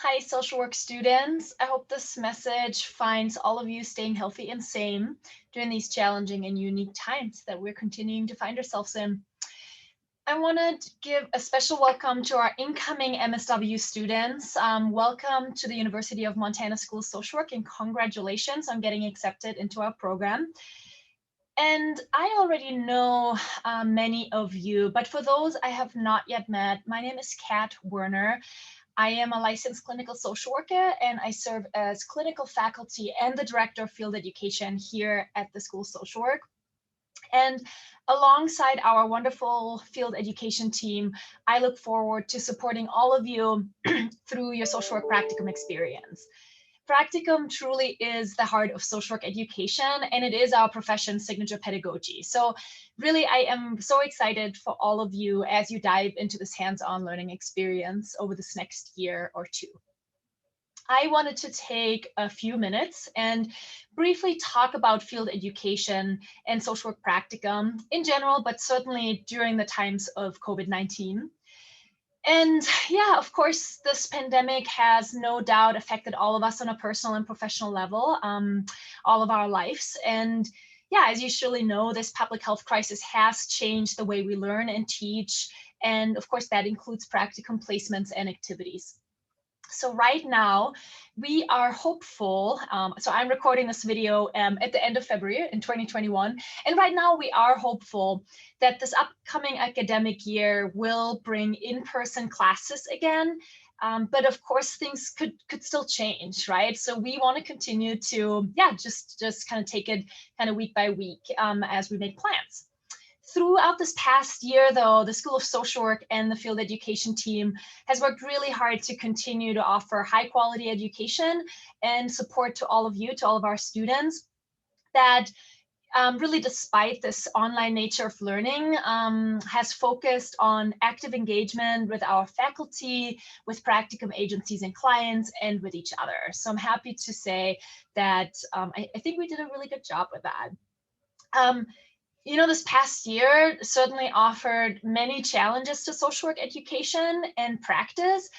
Hi, social work students. I hope this message finds all of you staying healthy and sane during these challenging and unique times that we're continuing to find ourselves in. I want to give a special welcome to our incoming MSW students. Welcome to the University of Montana School of Social Work and congratulations on getting accepted into our program. And I already know many of you, but for those I have not yet met, my name is Kat Werner. I am a licensed clinical social worker and I serve as clinical faculty and the director of field education here at the School of Social Work. And alongside our wonderful field education team, I look forward to supporting all of you through your social work practicum experience. Practicum truly is the heart of social work education, and it is our profession's signature pedagogy. So really, I am so excited for all of you as you dive into this hands-on learning experience over this next year or two. I wanted to take a few minutes and briefly talk about field education and social work practicum in general, but certainly during the times of COVID-19. And yeah, of course, this pandemic has no doubt affected all of us on a personal and professional level, all of our lives. And yeah, as you surely know, this public health crisis has changed the way we learn and teach. And of course, that includes practicum placements and activities. So right now, we are hopeful. So I'm recording this video at the end of February in 2021. And right now we are hopeful that this upcoming academic year will bring in-person classes again. But of course, things could still change, right? So we want to continue to, yeah, just kind of take it kind of week by week as we make plans. Throughout this past year, though, the School of Social Work and the field education team has worked really hard to continue to offer high quality education and support to all of you, to all of our students that really, despite this online nature of learning, has focused on active engagement with our faculty, with practicum agencies and clients, and with each other. So I'm happy to say that I think we did a really good job with that. Um, this past year certainly offered many challenges to social work education and practice,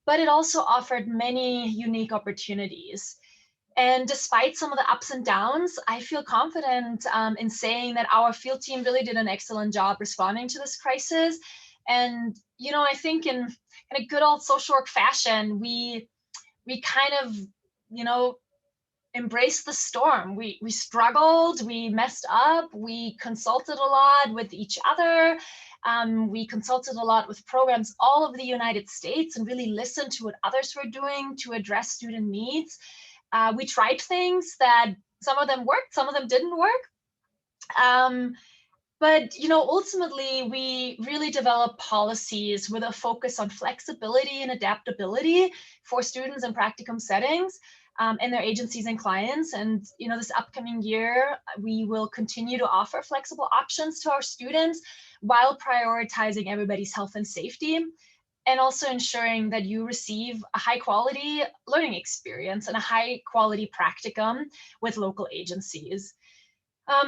but it also offered many unique opportunities. And despite some of the ups and downs, I feel confident in saying that our field team really did an excellent job responding to this crisis. And, I think in a good old social work fashion, we kind of, you know, embrace the storm. We struggled, we messed up, we consulted a lot with each other. We consulted a lot with programs all over the United States and really listened to what others were doing to address student needs. We tried things that some of them worked, some of them didn't work. But ultimately, we really developed policies with a focus on flexibility and adaptability for students in practicum settings and their agencies and clients. And this upcoming year, we will continue to offer flexible options to our students while prioritizing everybody's health and safety, and also ensuring that you receive a high quality learning experience and a high quality practicum with local agencies.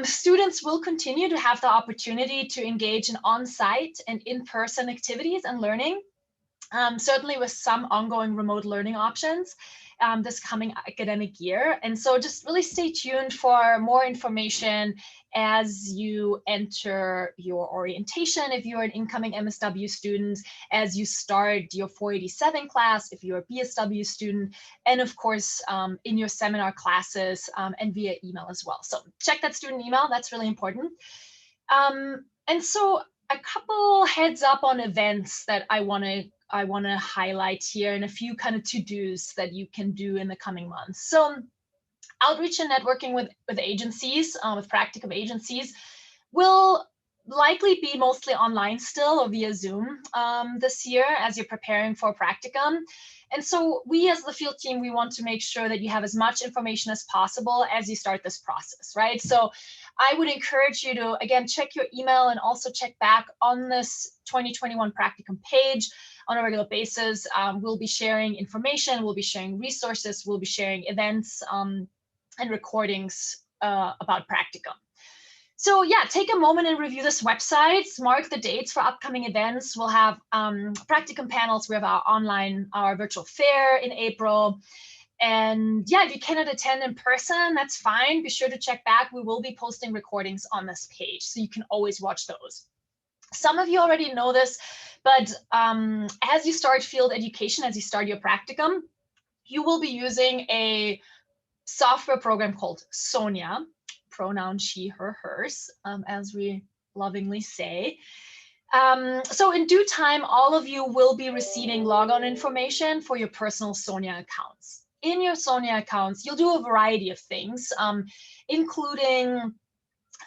Students will continue to have the opportunity to engage in on-site and in-person activities and learning, certainly with some ongoing remote learning options this coming academic year. And so just really stay tuned for more information as you enter your orientation, if you're an incoming MSW student, as you start your 487 class, if you're a BSW student, and of course, in your seminar classes and via email as well. So check that student email, that's really important. And so a couple heads up on events that I want to highlight here, and a few kind of to-dos that you can do in the coming months. So outreach and networking with agencies, with practicum agencies, will likely be mostly online still or via Zoom this year as you're preparing for practicum. And so we as the field team, we want to make sure that you have as much information as possible as you start this process, right? So I would encourage you to, again, check your email and also check back on this 2021 practicum page on a regular basis. We'll be sharing information, we'll be sharing resources, we'll be sharing events and recordings about practicum. So yeah, take a moment and review this website, mark the dates for upcoming events. We'll have Practicum panels. We have our virtual fair in April. And yeah, if you cannot attend in person, that's fine. Be sure to check back. We will be posting recordings on this page, so you can always watch those. Some of you already know this, but as you start field education, as you start your practicum, you will be using a software program called Sonia, pronoun she, her, hers, as we lovingly say. So in due time, all of you will be receiving logon information for your personal Sonia accounts. In your Sonia accounts, you'll do a variety of things, including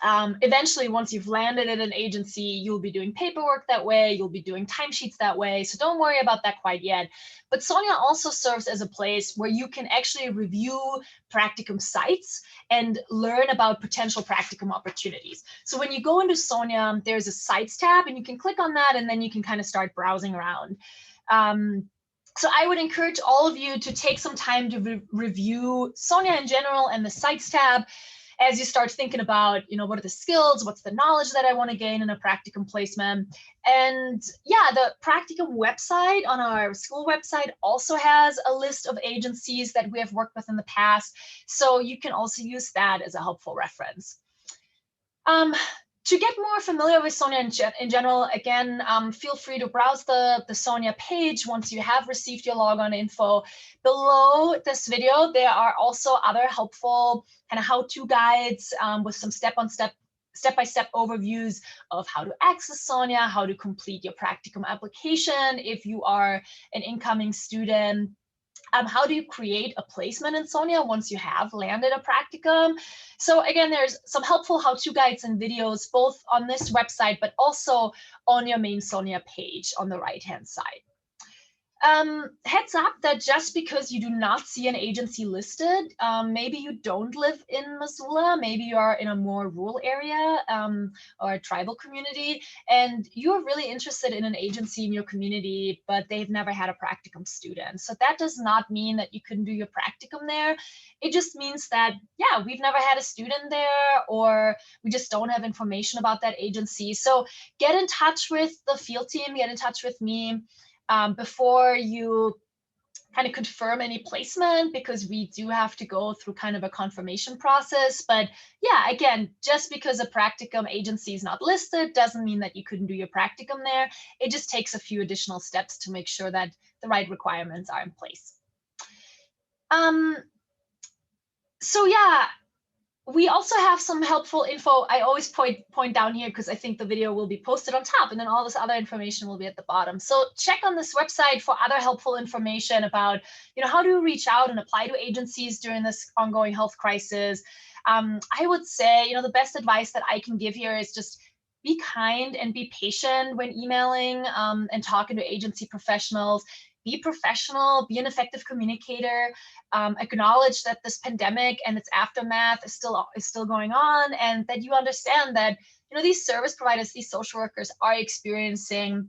eventually, once you've landed at an agency, you'll be doing paperwork that way, you'll be doing timesheets that way. So don't worry about that quite yet. But Sonia also serves as a place where you can actually review practicum sites and learn about potential practicum opportunities. So when you go into Sonia, there's a sites tab and you can click on that and then you can kind of start browsing around. So I would encourage all of you to take some time to review Sonia in general and the sites tab as you start thinking about, what are the skills, what's the knowledge that I want to gain in a practicum placement. And yeah, the practicum website on our school website also has a list of agencies that we have worked with in the past. So you can also use that as a helpful reference. To get more familiar with Sonia in general, again, feel free to browse the Sonia page once you have received your logon info. Below this video, there are also other helpful kind of how-to guides with some step-by-step overviews of how to access Sonia, how to complete your practicum application if you are an incoming student. How do you create a placement in Sonia once you have landed a practicum? So again, there's some helpful how-to guides and videos both on this website, but also on your main Sonia page on the right-hand side. Heads up that just because you do not see an agency listed, maybe you don't live in Missoula, maybe you are in a more rural area or a tribal community, and you're really interested in an agency in your community, but they've never had a practicum student. So that does not mean that you couldn't do your practicum there. It just means that, yeah, we've never had a student there, or we just don't have information about that agency. So get in touch with the field team, get in touch with me. Before you kind of confirm any placement, because we do have to go through kind of a confirmation process. But yeah, again, just because a practicum agency is not listed doesn't mean that you couldn't do your practicum there. It just takes a few additional steps to make sure that the right requirements are in place. So yeah, we also have some helpful info. I always point down here because I think the video will be posted on top and then all this other information will be at the bottom. So check on this website for other helpful information about, how to reach out and apply to agencies during this ongoing health crisis. I would say, the best advice that I can give here is just be kind and be patient when emailing and talking to agency professionals. Be professional, be an effective communicator, acknowledge that this pandemic and its aftermath is still going on, and that you understand that these service providers, these social workers are experiencing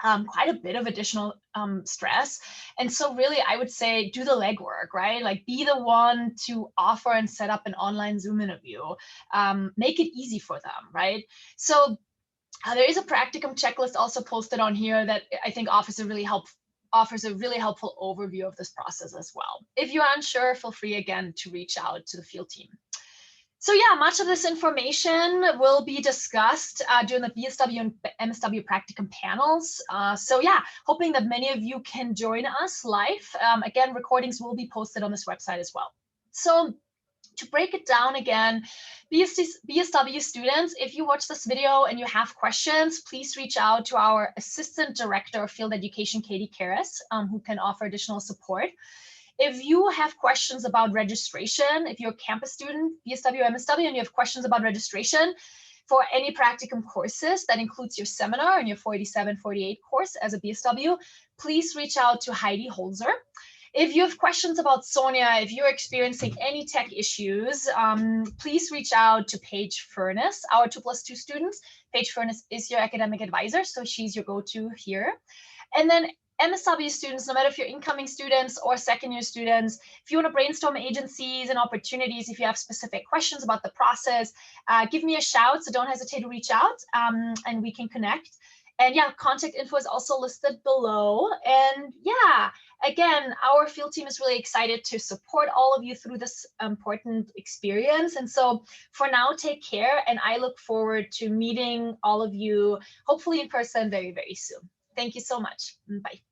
quite a bit of additional stress. And so really, I would say do the legwork, right? Like be the one to offer and set up an online Zoom interview. Make it easy for them, right? So there is a practicum checklist also posted on here that I think offers a really helpful overview of this process as well. If you're unsure, feel free again to reach out to the field team. So yeah, much of this information will be discussed during the BSW and MSW practicum panels. So yeah, hoping that many of you can join us live. Again, recordings will be posted on this website as well. So to break it down again, BSW students, if you watch this video and you have questions, please reach out to our Assistant Director of Field Education, Katie Karras, who can offer additional support. If you have questions about registration, if you're a campus student, BSW, MSW, and you have questions about registration for any practicum courses, that includes your seminar and your 487-48 course as a BSW, please reach out to Heidi Holzer. If you have questions about Sonia, if you're experiencing any tech issues, please reach out to Paige Furness, our 2+2 students. Paige Furness is your academic advisor, so she's your go-to here. And then MSW students, no matter if you're incoming students or second year students, if you want to brainstorm agencies and opportunities, if you have specific questions about the process, give me a shout. So don't hesitate to reach out and we can connect. And yeah, contact info is also listed below. And yeah, again, our field team is really excited to support all of you through this important experience. And so for now, take care. And I look forward to meeting all of you, hopefully in person very, very soon. Thank you so much. Bye.